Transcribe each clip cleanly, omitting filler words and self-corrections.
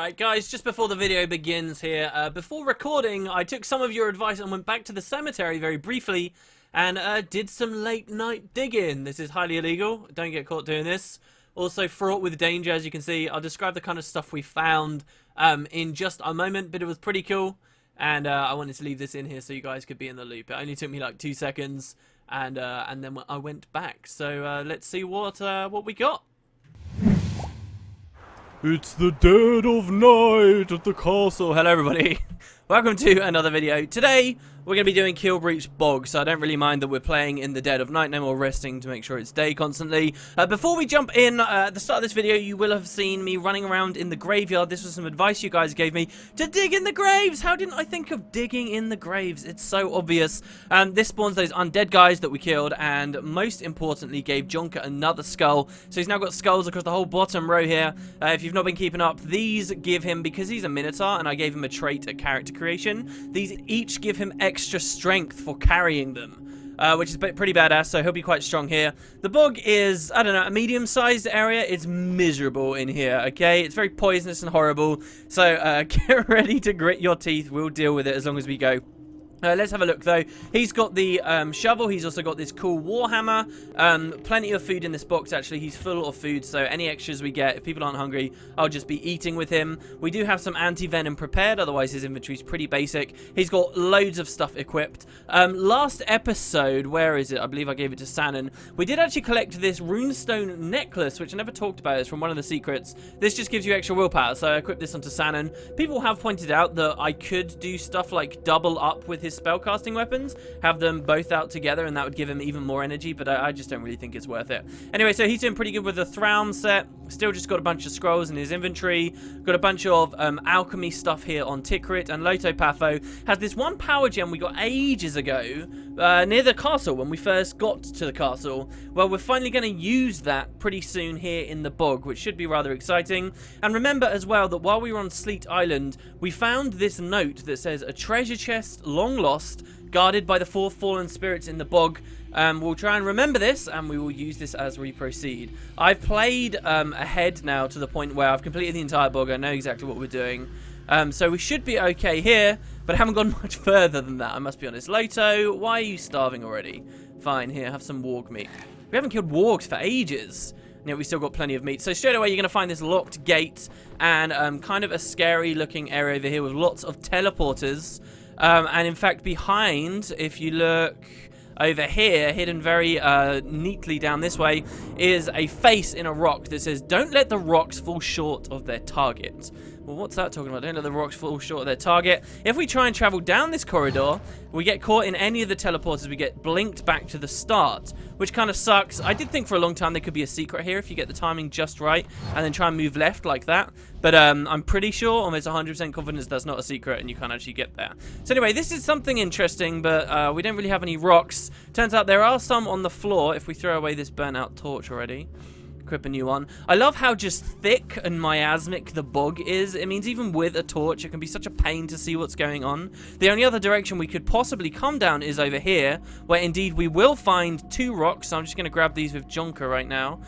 Alright guys, just before the video begins here, before recording, I took some of your advice and went back to the cemetery very briefly and did some late night digging. This is highly illegal, don't get caught doing this. Also fraught with danger, as you can see. I'll describe the kind of stuff we found in just a moment, but it was pretty cool. And I wanted to leave this in here so you guys could be in the loop. It only took me like 2 seconds, and then I went back. So let's see what we got. It's the dead of night at the castle. Hello everybody. Welcome to another video. Today, we're going to be doing Keelbreach Bog, so I don't really mind that we're playing in the dead of night. No more resting to make sure it's day constantly. Before we jump in, at the start of this video, you will have seen me running around in the graveyard. This was some advice you guys gave me to dig in the graves. How didn't I think of digging in the graves? It's so obvious. This spawns those undead guys that we killed, and most importantly, gave Jonker another skull. So he's now got skulls across the whole bottom row here. If you've not been keeping up, these give him, because he's a Minotaur, and I gave him a trait at character creation, these each give him extra strength for carrying them, which is pretty badass, so he'll be quite strong here. The bog is, I don't know, a medium-sized area. It's miserable in here, okay? It's very poisonous and horrible, so get ready to grit your teeth. We'll deal with it as long as we go. Let's have a look though. He's got the shovel. He's also got this cool warhammer. Plenty of food in this box actually. He's full of food, so any extras we get, if people aren't hungry, I'll just be eating with him. We do have some anti-venom prepared, otherwise his inventory's pretty basic. He's got loads of stuff equipped. Last episode, where is it? I believe I gave it to Sannon. We did actually collect this runestone necklace, which I never talked about. It's from one of the secrets. This just gives you extra willpower, so I equipped this onto Sannon. People have pointed out that I could do stuff like double up with his spellcasting weapons, have them both out together, and that would give him even more energy, but I just don't really think it's worth it. Anyway, so he's doing pretty good with the Thrawn set. Still just got a bunch of scrolls in his inventory. Got a bunch of alchemy stuff here on Tikrit, and Loto Patho has this one power gem we got ages ago near the castle when we first got to the castle. Well, we're finally going to use that pretty soon here in the bog, which should be rather exciting. And remember as well that while we were on Sleet Island, we found this note that says a treasure chest long lost, guarded by the 4 fallen spirits in the bog. We'll try and remember this, and we will use this as we proceed. I've played ahead now to the point where I've completed the entire bog. I know exactly what we're doing. So we should be okay here, but I haven't gone much further than that, I must be honest. Loto, why are you starving already? Fine, here, have some warg meat. We haven't killed wargs for ages. Yeah, we still got plenty of meat. So straight away, you're going to find this locked gate and kind of a scary looking area over here with lots of teleporters. And in fact, behind, if you look over here, hidden very neatly down this way, is a face in a rock that says, "Don't let the rocks fall short of their target." Well, what's that talking about? Don't let the rocks fall short of their target. If we try and travel down this corridor, we get caught in any of the teleporters, we get blinked back to the start, which kind of sucks. I did think for a long time there could be a secret here if you get the timing just right, and then try and move left like that. But I'm pretty sure, almost 100% confidence that's not a secret, and you can't actually get there. So anyway, this is something interesting, but we don't really have any rocks. Turns out there are some on the floor if we throw away this burnt out torch already. Equip a new one. I love how just thick and miasmic the bog is. It means even with a torch, it can be such a pain to see what's going on. The only other direction we could possibly come down is over here, where indeed we will find 2 rocks. So I'm just going to grab these with Jonker right now.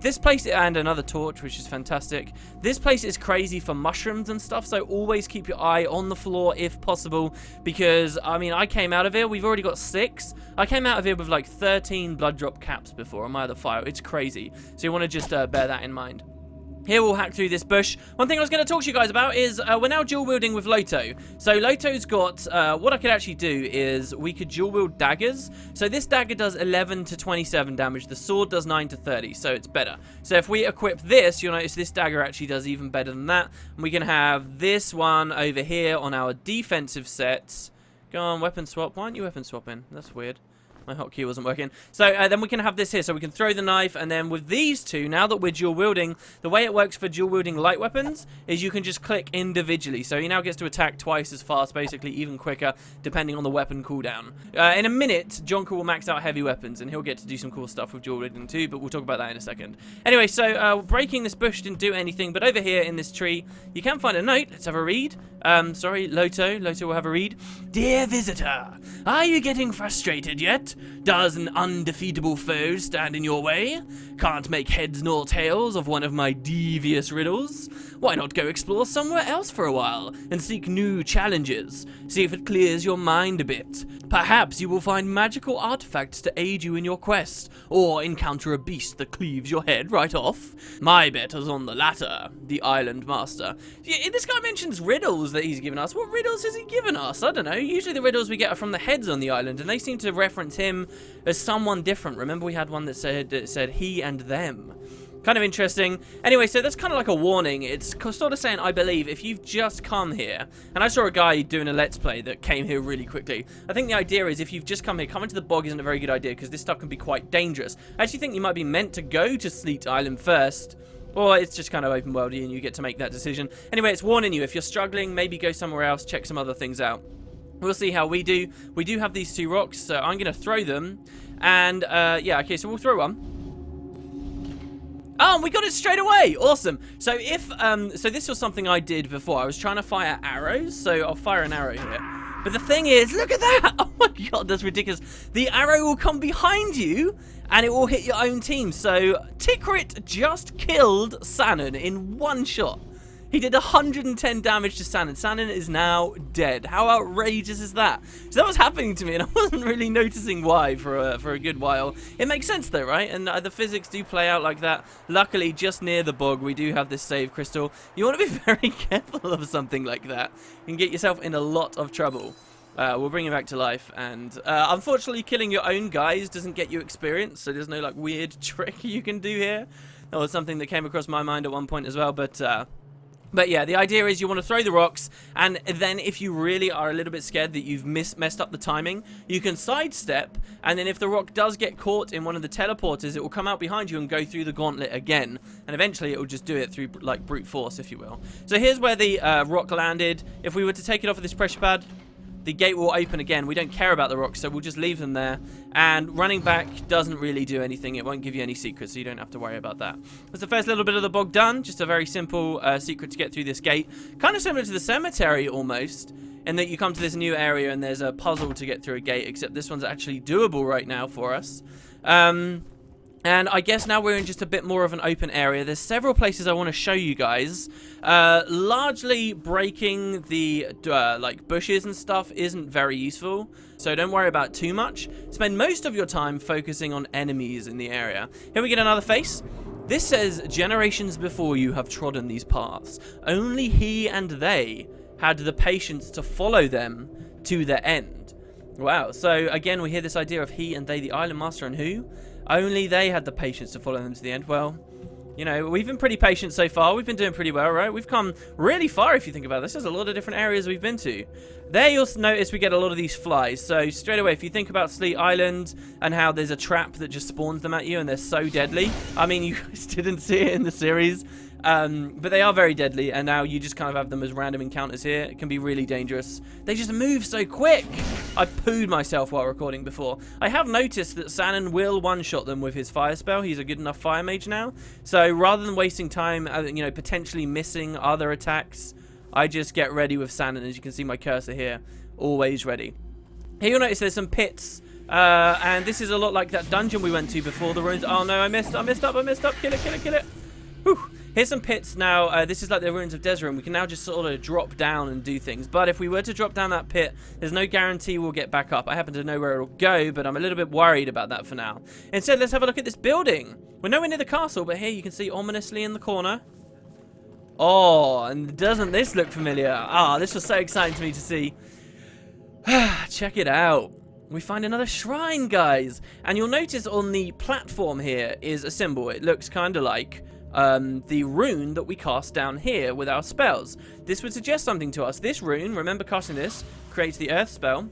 This place, and another torch, which is fantastic. This place is crazy for mushrooms and stuff, so always keep your eye on the floor if possible, because, I mean, I came out of here, we've already got 6. I came out of here with like 13 blood drop caps before on my other file. It's crazy. So you want to just bear that in mind. Here we'll hack through this bush. One thing I was going to talk to you guys about is we're now dual wielding with Loto. So Loto's got, what I could actually do is we could dual wield daggers. So this dagger does 11 to 27 damage. The sword does 9 to 30, so it's better. So if we equip this, you'll notice this dagger actually does even better than that. And we can have this one over here on our defensive sets. Go on, weapon swap. Why aren't you weapon swapping? That's weird. My hotkey wasn't working. So then we can have this here. So we can throw the knife, and then with these two, now that we're dual wielding, the way it works for dual wielding light weapons is you can just click individually. So he now gets to attack twice as fast, basically even quicker, depending on the weapon cooldown. In a minute, Jonker will max out heavy weapons, and he'll get to do some cool stuff with dual wielding too, but we'll talk about that in a second. Anyway, so breaking this bush didn't do anything, but over here in this tree, you can find a note. Let's have a read. Sorry, Loto will have a read. Dear visitor, are you getting frustrated yet? it? Does an undefeatable foe stand in your way? Can't make heads nor tails of one of my devious riddles? Why not go explore somewhere else for a while and seek new challenges? See if it clears your mind a bit. Perhaps you will find magical artifacts to aid you in your quest, or encounter a beast that cleaves your head right off. My bet is on the latter, the Island Master. Yeah, this guy mentions riddles that he's given us. What riddles has he given us? I don't know. Usually the riddles we get are from the heads on the island, and they seem to reference him as someone different. Remember we had one that said he and them. Kind of interesting. Anyway, so that's kind of like a warning. It's sort of saying, I believe, if you've just come here, and I saw a guy doing a Let's Play that came here really quickly. I think the idea is if you've just come here, coming to the bog isn't a very good idea because this stuff can be quite dangerous. I actually think you might be meant to go to Sleet Island first, or it's just kind of open worldy and you get to make that decision. Anyway, it's warning you. If you're struggling, maybe go somewhere else, check some other things out. We'll see how we do. We do have these 2 rocks, so I'm going to throw them. And, yeah, okay, so we'll throw one. Oh, we got it straight away. Awesome. So if, so this was something I did before. I was trying to fire arrows, so I'll fire an arrow here. But the thing is, look at that. Oh my god, that's ridiculous. The arrow will come behind you, and it will hit your own team. So Tikrit just killed Sanon in 1 shot. He did 110 damage to Sanon. Sanon is now dead. How outrageous is that? So that was happening to me, and I wasn't really noticing why for a good while. It makes sense, though, right? And the physics do play out like that. Luckily, just near the bog, we do have this save crystal. You want to be very careful of something like that. You can get yourself in a lot of trouble. We'll bring him back to life, and unfortunately, killing your own guys doesn't get you experience, so there's no, like, weird trick you can do here. That was something that came across my mind at one point as well, But yeah, the idea is you want to throw the rocks, and then if you really are a little bit scared that you've messed up the timing, you can sidestep, and then if the rock does get caught in one of the teleporters, it will come out behind you and go through the gauntlet again, and eventually it will just do it through, like, brute force, if you will. So here's where the rock landed. If we were to take it off of this pressure pad, the gate will open again. We don't care about the rocks, so we'll just leave them there. And running back doesn't really do anything. It won't give you any secrets, so you don't have to worry about that. That's the first little bit of the bog done. Just a very simple secret to get through this gate. Kind of similar to the cemetery, almost, in that you come to this new area and there's a puzzle to get through a gate, except this one's actually doable right now for us. And I guess now we're in just a bit more of an open area. There's several places I want to show you guys. Largely breaking the like bushes and stuff isn't very useful, so don't worry about too much. Spend most of your time focusing on enemies in the area. Here we get another face. This says, generations before you have trodden these paths. Only he and they had the patience to follow them to their end. Wow, so again we hear this idea of he and they, the Island Master, and who? Only they had the patience to follow them to the end. Well, you know, we've been pretty patient so far. We've been doing pretty well, right? We've come really far if you think about this. There's a lot of different areas we've been to. There you'll notice we get a lot of these flies. So straight away, if you think about Sleet Island and how there's a trap that just spawns them at you and they're so deadly. I mean, you guys didn't see it in the series. But they are very deadly, and now you just kind of have them as random encounters here. It can be really dangerous. They just move so quick. I pooed myself while recording before. I have noticed that Sanon will one-shot them with his fire spell. He's a good enough fire mage now. So rather than wasting time, you know, potentially missing other attacks, I just get ready with Sanon. As you can see my cursor here, always ready. Here you'll notice there's some pits. And this is a lot like that dungeon we went to before the ruins. Oh no, I messed up. Kill it. Whew. Here's some pits now. This is like the ruins of Desrim. We can now just sort of drop down and do things. But if we were to drop down that pit, there's no guarantee we'll get back up. I happen to know where it'll go, but I'm a little bit worried about that for now. Instead, let's have a look at this building. We're nowhere near the castle, but here you can see ominously in the corner. Oh, and doesn't this look familiar? Ah, this was so exciting to me to see. Check it out. We find another shrine, guys. And you'll notice on the platform here is a symbol. It looks kind of like the rune that we cast down here with our spells. This would suggest something to us. This rune, remember casting this, creates the earth spell.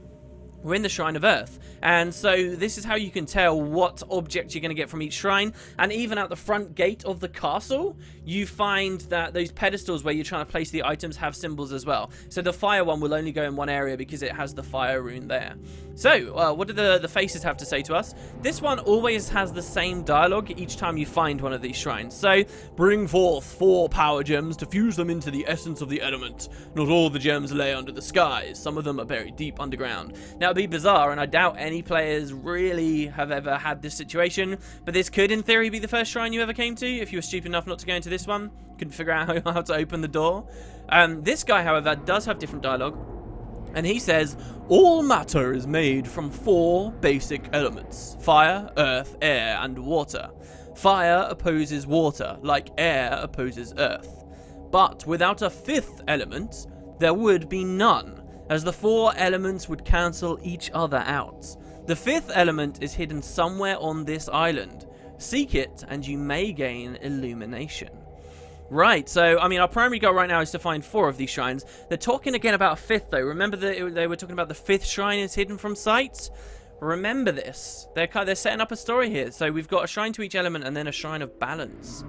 We're in the Shrine of Earth, and so this is how you can tell what object you're going to get from each shrine. And even at the front gate of the castle, you find that those pedestals where you're trying to place the items have symbols as well. So the fire one will only go in one area because it has the fire rune there. So, what do the faces have to say to us? This one always has the same dialogue each time you find one of these shrines. So, bring forth 4 power gems to fuse them into the essence of the element. Not all the gems lay under the skies. Some of them are buried deep underground. Now, would be bizarre, and I doubt any players really have ever had this situation. But this could, in theory, be the first shrine you ever came to, if you were stupid enough not to go into this one. Couldn't figure out how to open the door. This guy, however, does have different dialogue. And he says, all matter is made from 4 basic elements: fire, earth, air, and water. Fire opposes water, like air opposes earth. But without a 5th element, there would be none, as the 4 elements would cancel each other out. The 5th element is hidden somewhere on this island. Seek it, and you may gain illumination. Right, so, I mean, our primary goal right now is to find 4 of these shrines. They're talking again about a 5th, though. Remember that they were talking about the 5th shrine is hidden from sight? Remember this. They're setting up a story here. So we've got a shrine to each element and then a shrine of balance.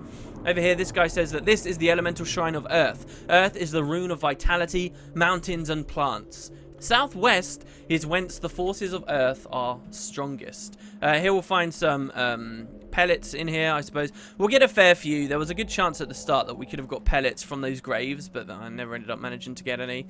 Over here, this guy says that this is the elemental shrine of Earth. Earth is the rune of vitality, mountains, and plants. Southwest is whence the forces of Earth are strongest. Here we'll find some pellets in here, I suppose. We'll get a fair few. There was a good chance at the start that we could have got pellets from those graves, but I never ended up managing to get any.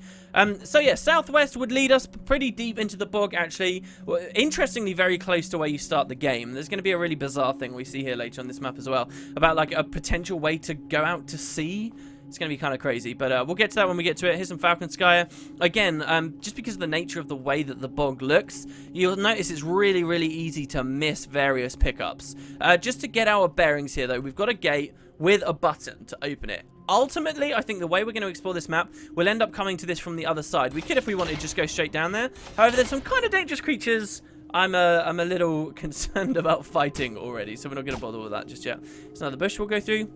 So yeah, Southwest would lead us pretty deep into the bog, actually. Well, interestingly, very close to where you start the game. There's going to be a really bizarre thing we see here later on this map as well, about like a potential way to go out to sea. It's going to be kind of crazy, but we'll get to that when we get to it. Here's some Falcon Skyer. Again, just because of the nature of the way that the bog looks, you'll notice it's really, really easy to miss various pickups. Just to get our bearings here, though, we've got a gate with a button to open it. Ultimately, I think the way we're going to explore this map, we'll end up coming to this from the other side. We could, if we wanted, just go straight down there. However, there's some kind of dangerous creatures I'm a little concerned about fighting already, so we're not going to bother with that just yet. There's another bush we'll go through.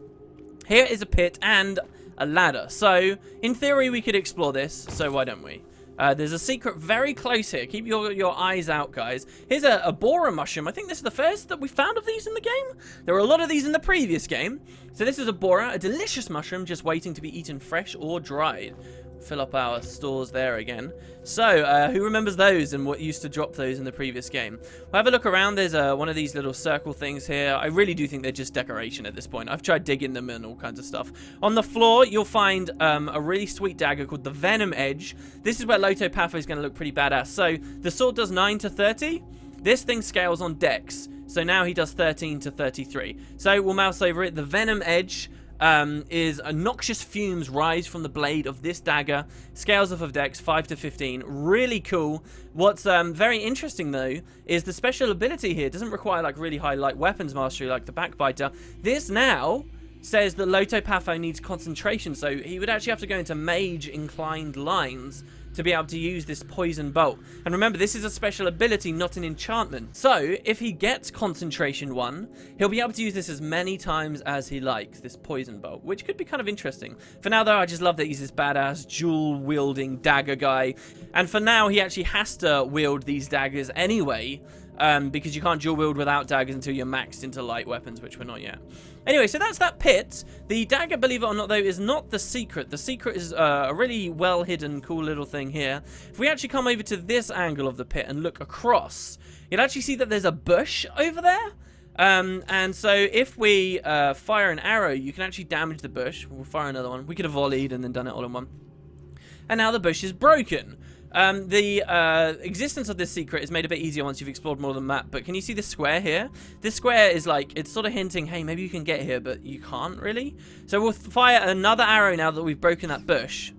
Here is a pit and a ladder. So, in theory, we could explore this, so why don't we? There's a secret very close here. Keep your eyes out, guys. Here's a borer mushroom. I think this is the first that we found of these in the game. There were a lot of these in the previous game. So this is a borer, a delicious mushroom just waiting to be eaten fresh or dried. Fill up our stores there again. So, who remembers those and what used to drop those in the previous game? We'll have a look around. There's one of these little circle things here. I really do think they're just decoration at this point. I've tried digging them and all kinds of stuff. On the floor, you'll find a really sweet dagger called the Venom Edge. This is where Loto Patho is going to look pretty badass. So, the sword does 9 to 30. This thing scales on dex. So now he does 13 to 33. So, we'll mouse over it. The Venom Edge is noxious fumes rise from the blade of this dagger. Scales off of dex 5 to 15. Really cool. What's very interesting though is the special ability here doesn't require like really high light weapons mastery like the backbiter. This now says that Loto Patho needs concentration, so he would actually have to go into mage inclined lines to be able to use this poison bolt. And remember, this is a special ability, not an enchantment. So, if he gets concentration 1, he'll be able to use this as many times as he likes, this poison bolt, which could be kind of interesting. For now, though, I just love that he's this badass, dual-wielding dagger guy. And for now, he actually has to wield these daggers anyway, because you can't dual wield without daggers until you're maxed into light weapons, which we're not yet. Anyway, so that's that pit. The dagger, believe it or not, though, is not the secret. The secret is a really well-hidden, cool little thing here. If we actually come over to this angle of the pit and look across, you'll actually see that there's a bush over there. And so if we fire an arrow, you can actually damage the bush. We'll fire another one. We could have volleyed and then done it all in one. And now the bush is broken. The existence of this secret is made a bit easier once you've explored more of the map, but can you see this square here? This square is like, it's sort of hinting, hey, maybe you can get here, but you can't really. So we'll fire another arrow now that we've broken that bush.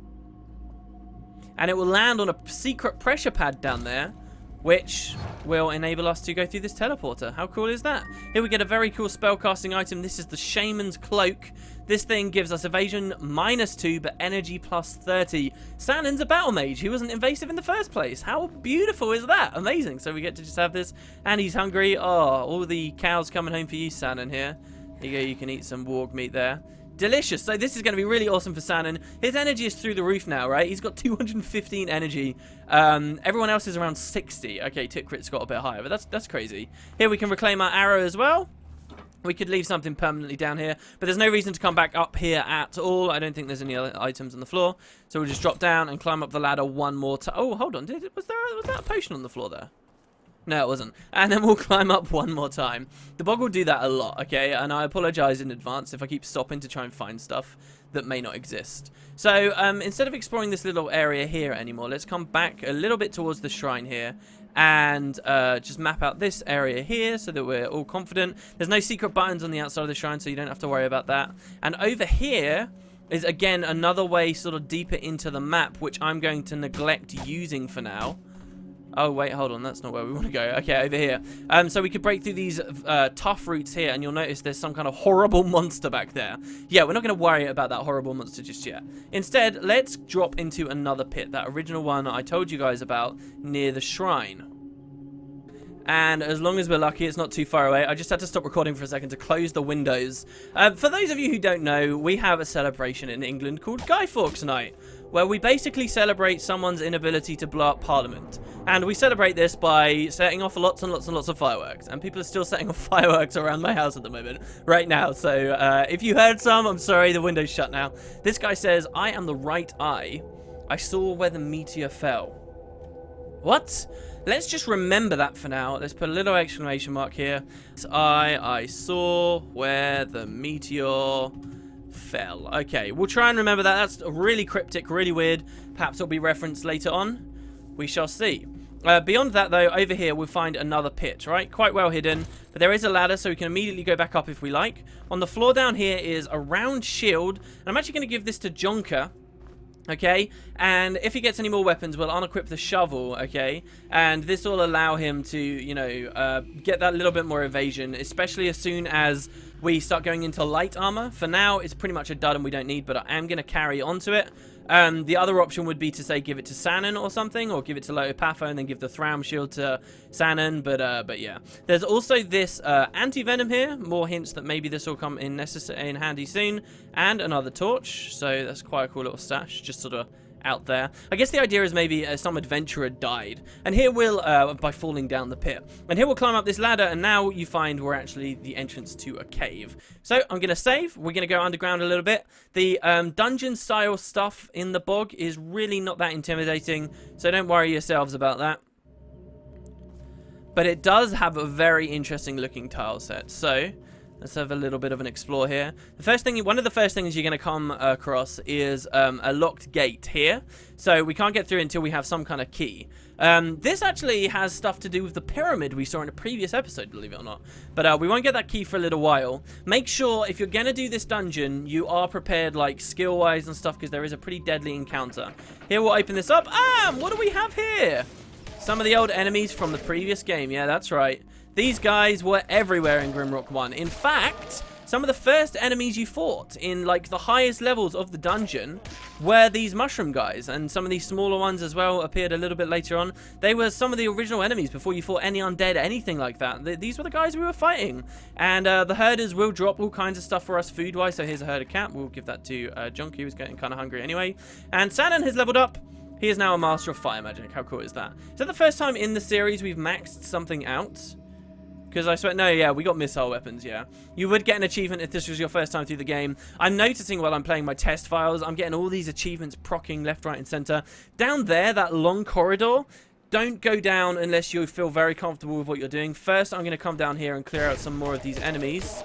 And it will land on a secret pressure pad down there, which will enable us to go through this teleporter. How cool is that? Here we get a very cool spellcasting item. This is the Shaman's Cloak. This thing gives us evasion -2, but energy +30. Sanon's a battle mage. He wasn't invasive in the first place. How beautiful is that? Amazing. So we get to just have this. And he's hungry. Oh, all the cows coming home for you, Sanon, here. Here you go. You can eat some warg meat there. Delicious. So this is going to be really awesome for Sanon. His energy is through the roof now, right? He's got 215 energy. Everyone else is around 60. Okay, Tikrit's got a bit higher, but that's crazy. Here we can reclaim our arrow as well. We could leave something permanently down here, but there's no reason to come back up here at all. I don't think there's any other items on the floor. So we'll just drop down and climb up the ladder one more time. Oh, hold on. Was that a potion on the floor there? No, it wasn't. And then we'll climb up one more time. The bog will do that a lot, okay? And I apologize in advance if I keep stopping to try and find stuff that may not exist. So, instead of exploring this little area here anymore, let's come back a little bit towards the shrine here. and just map out this area here so that we're all confident. There's no secret buttons on the outside of the shrine, so you don't have to worry about that. And over here is, again, another way sort of deeper into the map, which I'm going to neglect using for now. Oh, wait, hold on. That's not where we want to go. Okay, over here. So we could break through these tough routes here, and you'll notice there's some kind of horrible monster back there. Yeah, we're not going to worry about that horrible monster just yet. Instead, let's drop into another pit, that original one I told you guys about near the shrine. And as long as we're lucky, it's not too far away. I just had to stop recording for a second to close the windows. For those of you who don't know, we have a celebration in England called Guy Fawkes Night, where we basically celebrate someone's inability to blow up Parliament. And we celebrate this by setting off lots and lots and lots of fireworks. And people are still setting off fireworks around my house at the moment, right now. So if you heard some, I'm sorry, the window's shut now. This guy says, I am the right eye. I saw where the meteor fell. What? Let's just remember that for now. Let's put a little exclamation mark here. I saw where the meteor fell. Okay, we'll try and remember that. That's really cryptic, really weird. Perhaps it'll be referenced later on. We shall see. Beyond that, though, over here we'll find another pit, right? Quite well hidden, but there is a ladder, so we can immediately go back up if we like. On the floor down here is a round shield, and I'm actually going to give this to Jonker. Okay, and if he gets any more weapons, we'll unequip the shovel, okay? And this will allow him to, you know, get that little bit more evasion, especially as soon as we start going into light armor. For now, it's pretty much a dud and we don't need, but I am going to carry onto it. The other option would be to say give it to Sanon or something, or give it to Lotopatho and then give the Thram shield to Sanon, but yeah. There's also this anti-venom here, more hints that maybe this will come in handy soon, and another torch, so that's quite a cool little stash, just sort of out there. I guess the idea is maybe some adventurer died, and here we'll by falling down the pit, and here we'll climb up this ladder, and now you find we're actually the entrance to a cave. So I'm gonna save. We're gonna go underground a little bit. The dungeon style stuff in the bog is really not that intimidating, so don't worry yourselves about that. But it does have a very interesting looking tile set, so let's have a little bit of an explore here. The first thing, one of the first things you're going to come across is a locked gate here. So we can't get through until we have some kind of key. This actually has stuff to do with the pyramid we saw in a previous episode, believe it or not. But we won't get that key for a little while. Make sure, if you're going to do this dungeon, you are prepared, like, skill-wise and stuff, because there is a pretty deadly encounter. Here, we'll open this up. What do we have here? Some of the old enemies from the previous game. Yeah, that's right. These guys were everywhere in Grimrock 1. In fact, some of the first enemies you fought in, like, the highest levels of the dungeon were these mushroom guys. And some of these smaller ones as well appeared a little bit later on. They were some of the original enemies before you fought any undead, anything like that. These were the guys we were fighting. And the herders will drop all kinds of stuff for us food-wise. So here's a herder cat. We'll give that to Junkie, who's getting kind of hungry anyway. And Sanon has leveled up. He is now a master of fire magic. How cool is that? Is that the first time in the series we've maxed something out? Because I swear, no, yeah, we got missile weapons, yeah. You would get an achievement if this was your first time through the game. I'm noticing while I'm playing my test files, I'm getting all these achievements procking left, right, and center. Down there, that long corridor, don't go down unless you feel very comfortable with what you're doing. First, I'm going to come down here and clear out some more of these enemies.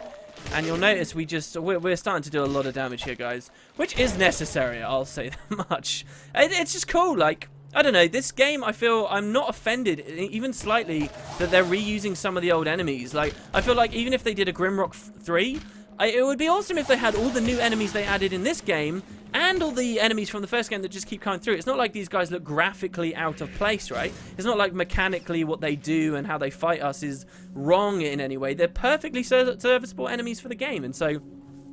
And you'll notice we're starting to do a lot of damage here, guys. Which is necessary, I'll say that much. It's just cool, like, I don't know, this game, I feel I'm not offended, even slightly, that they're reusing some of the old enemies. Like, I feel like even if they did a Grimrock 3, it would be awesome if they had all the new enemies they added in this game, and all the enemies from the first game that just keep coming through. It's not like these guys look graphically out of place, right? It's not like mechanically what they do and how they fight us is wrong in any way. They're perfectly serviceable enemies for the game, and so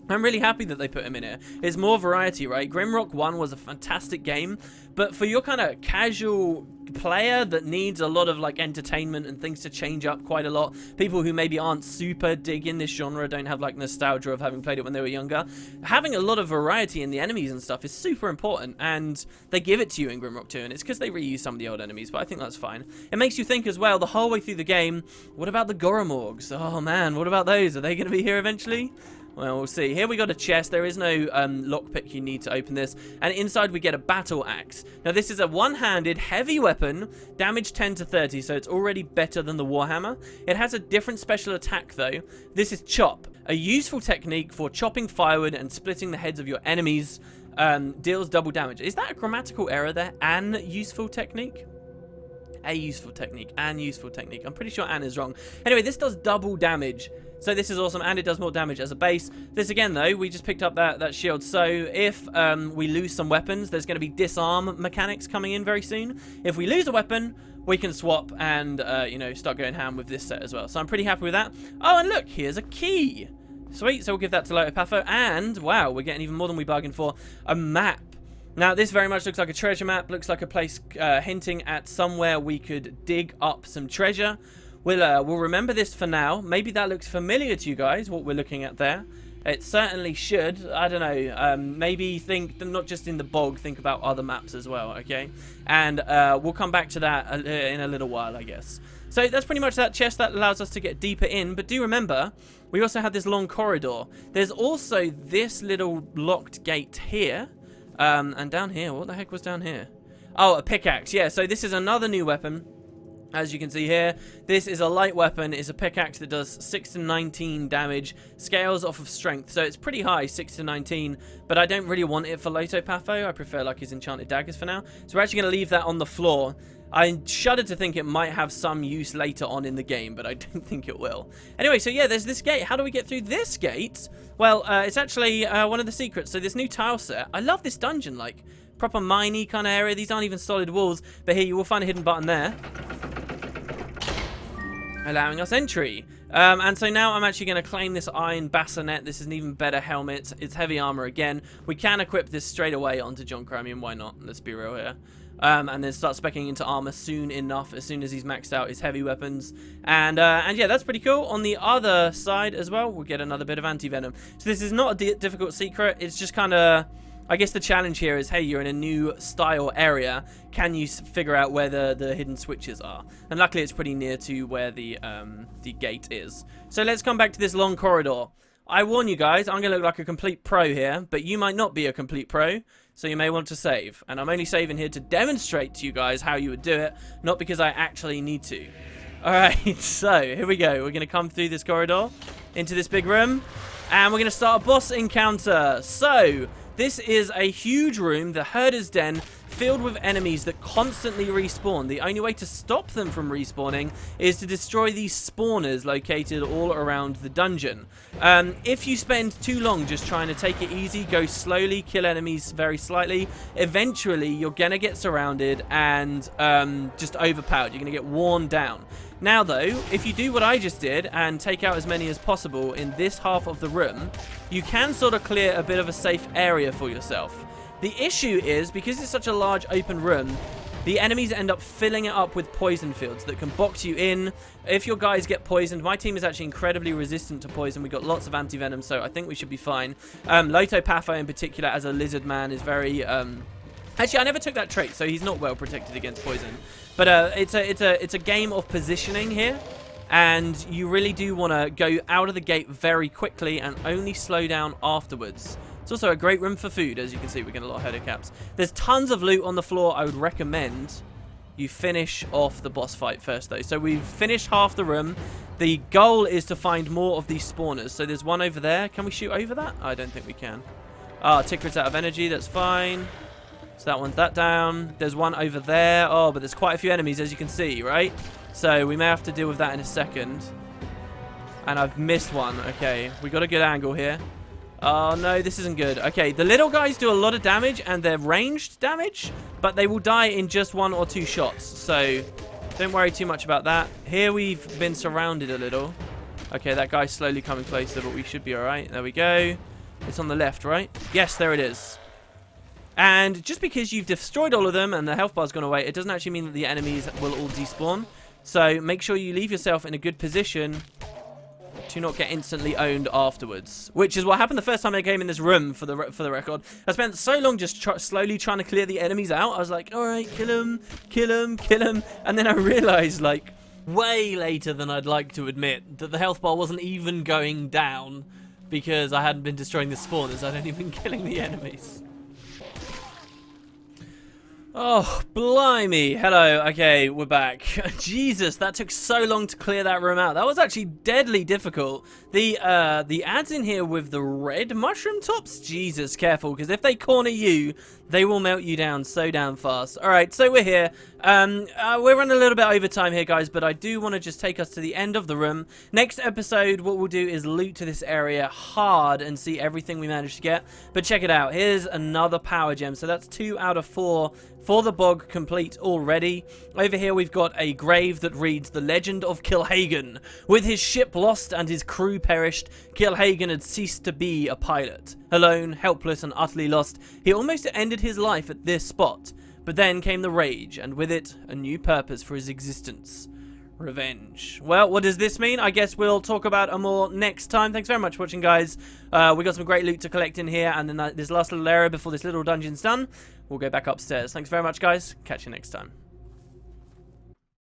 I'm really happy that they put him in here. There's more variety, right? Grimrock 1 was a fantastic game, but for your kind of casual player that needs a lot of, like, entertainment and things to change up quite a lot, people who maybe aren't super digging this genre, don't have, like, nostalgia of having played it when they were younger, having a lot of variety in the enemies and stuff is super important, and they give it to you in Grimrock 2, and it's because they reuse some of the old enemies, but I think that's fine. It makes you think as well, the whole way through the game, what about the Goromorgs? Oh man, what about those? Are they going to be here eventually? Well, we'll see. Here we got a chest. There is no lockpick you need to open this. And inside we get a battle axe. Now, this is a one-handed, heavy weapon, damage 10 to 30, so it's already better than the Warhammer. It has a different special attack, though. This is Chop, a useful technique for chopping firewood and splitting the heads of your enemies. Deals double damage. Is that a grammatical error there? An useful technique? A useful technique. And useful technique. I'm pretty sure Anne is wrong. Anyway, this does double damage. So this is awesome, and it does more damage as a base. This again, though, we just picked up that shield. So if we lose some weapons, there's going to be disarm mechanics coming in very soon. If we lose a weapon, we can swap and, you know, start going ham with this set as well. So I'm pretty happy with that. Oh, and look, here's a key. Sweet, so we'll give that to Lotopatho. And, wow, we're getting even more than we bargained for. A map. Now, this very much looks like a treasure map. Looks like a place hinting at somewhere we could dig up some treasure. We'll remember this for now. Maybe that looks familiar to you guys, what we're looking at there. It certainly should. I don't know. Maybe think, not just in the bog, think about other maps as well, okay? And we'll come back to that in a little while, I guess. So that's pretty much that chest that allows us to get deeper in. But do remember, we also have this long corridor. There's also this little locked gate here. And down here, what the heck was down here? Oh, a pickaxe. Yeah, so this is another new weapon. As you can see here, this is a light weapon. It's a pickaxe that does 6 to 19 damage, scales off of strength, so it's pretty high, 6 to 19, but I don't really want it for Lotopatho. I prefer like his enchanted daggers for now. So we're actually going to leave that on the floor. I shudder to think it might have some use later on in the game, but I don't think it will. Anyway, so yeah, there's this gate. How do we get through this gate? Well, it's actually one of the secrets. So this new tile set, I love this dungeon, like proper miney kind of area. These aren't even solid walls, but here you will find a hidden button there, allowing us entry. And so now I'm actually going to claim this iron bassinet. This is an even better helmet. It's heavy armor again. We can equip this straight away onto John Chromium. Why not? Let's be real here. And then start speccing into armor soon enough, as soon as he's maxed out his heavy weapons. And yeah, that's pretty cool. On the other side as well, we'll get another bit of anti-venom. So this is not a difficult secret. It's just kind of, I guess the challenge here is, hey, you're in a new style area. Can you figure out where the hidden switches are? And luckily, it's pretty near to where the gate is. So let's come back to this long corridor. I warn you guys, I'm going to look like a complete pro here, but you might not be a complete pro, so you may want to save. And I'm only saving here to demonstrate to you guys how you would do it, not because I actually need to. Alright, so here we go. We're going to come through this corridor into this big room, and we're going to start a boss encounter. So this is a huge room, the Herder's Den, filled with enemies that constantly respawn. The only way to stop them from respawning is to destroy these spawners located all around the dungeon. If you spend too long just trying to take it easy, go slowly, kill enemies very slightly, eventually you're going to get surrounded and just overpowered. You're going to get worn down. Now though, if you do what I just did and take out as many as possible in this half of the room, you can sort of clear a bit of a safe area for yourself. The issue is, because it's such a large open room, the enemies end up filling it up with poison fields that can box you in. If your guys get poisoned, my team is actually incredibly resistant to poison. We've got lots of anti-venom, so I think we should be fine. Lotopatho in particular, as a lizard man, is very... Actually, I never took that trait, so he's not well protected against poison. But it's a game of positioning here, and you really do want to go out of the gate very quickly and only slow down afterwards. It's also a great room for food. As you can see, we're getting a lot of header caps. There's tons of loot on the floor. I would recommend you finish off the boss fight first, though. So we've finished half the room. The goal is to find more of these spawners. So there's one over there. Can we shoot over that? I don't think we can. Ah, Tickerit's out of energy. That's fine. So that one's that down. There's one over there. Oh, but there's quite a few enemies, as you can see, right? So we may have to deal with that in a second. And I've missed one. Okay, we got a good angle here. Oh, no, this isn't good. Okay, the little guys do a lot of damage, and they're ranged damage, but they will die in just 1 or 2 shots. So don't worry too much about that. Here we've been surrounded a little. Okay, that guy's slowly coming closer, but we should be all right. There we go. It's on the left, right? Yes, there it is. And just because you've destroyed all of them and the health bar's gone away, it doesn't actually mean that the enemies will all despawn. So make sure you leave yourself in a good position to not get instantly owned afterwards, which is what happened the first time I came in this room. For the record, I spent so long just slowly trying to clear the enemies out. I was like, all right, kill him, kill him, kill him, and then I realized, like, way later than I'd like to admit, that the health bar wasn't even going down because I hadn't been destroying the spawners. I hadn't even killing the enemies. Oh, blimey. Hello. Okay, we're back. Jesus, that took so long to clear that room out. That was actually deadly difficult. The ads in here with the red mushroom tops, Jesus, careful, because if they corner you, they will melt you down so damn fast. Alright, so we're here. We're running a little bit over time here, guys, but I do want to just take us to the end of the room. Next episode, what we'll do is loot to this area hard and see everything we managed to get. But check it out. Here's another power gem. So that's 2 out of 4 for the bog complete already. Over here, we've got a grave that reads, The Legend of Kilhagen. With his ship lost and his crew perished, Kilhagen had ceased to be a pilot. Alone, helpless, and utterly lost, he almost ended his life at this spot. But then came the rage, and with it, a new purpose for his existence. Revenge. Well, what does this mean? I guess we'll talk about it more next time. Thanks very much for watching, guys. We got some great loot to collect in here, and then this last little area before this little dungeon's done, we'll go back upstairs. Thanks very much, guys. Catch you next time.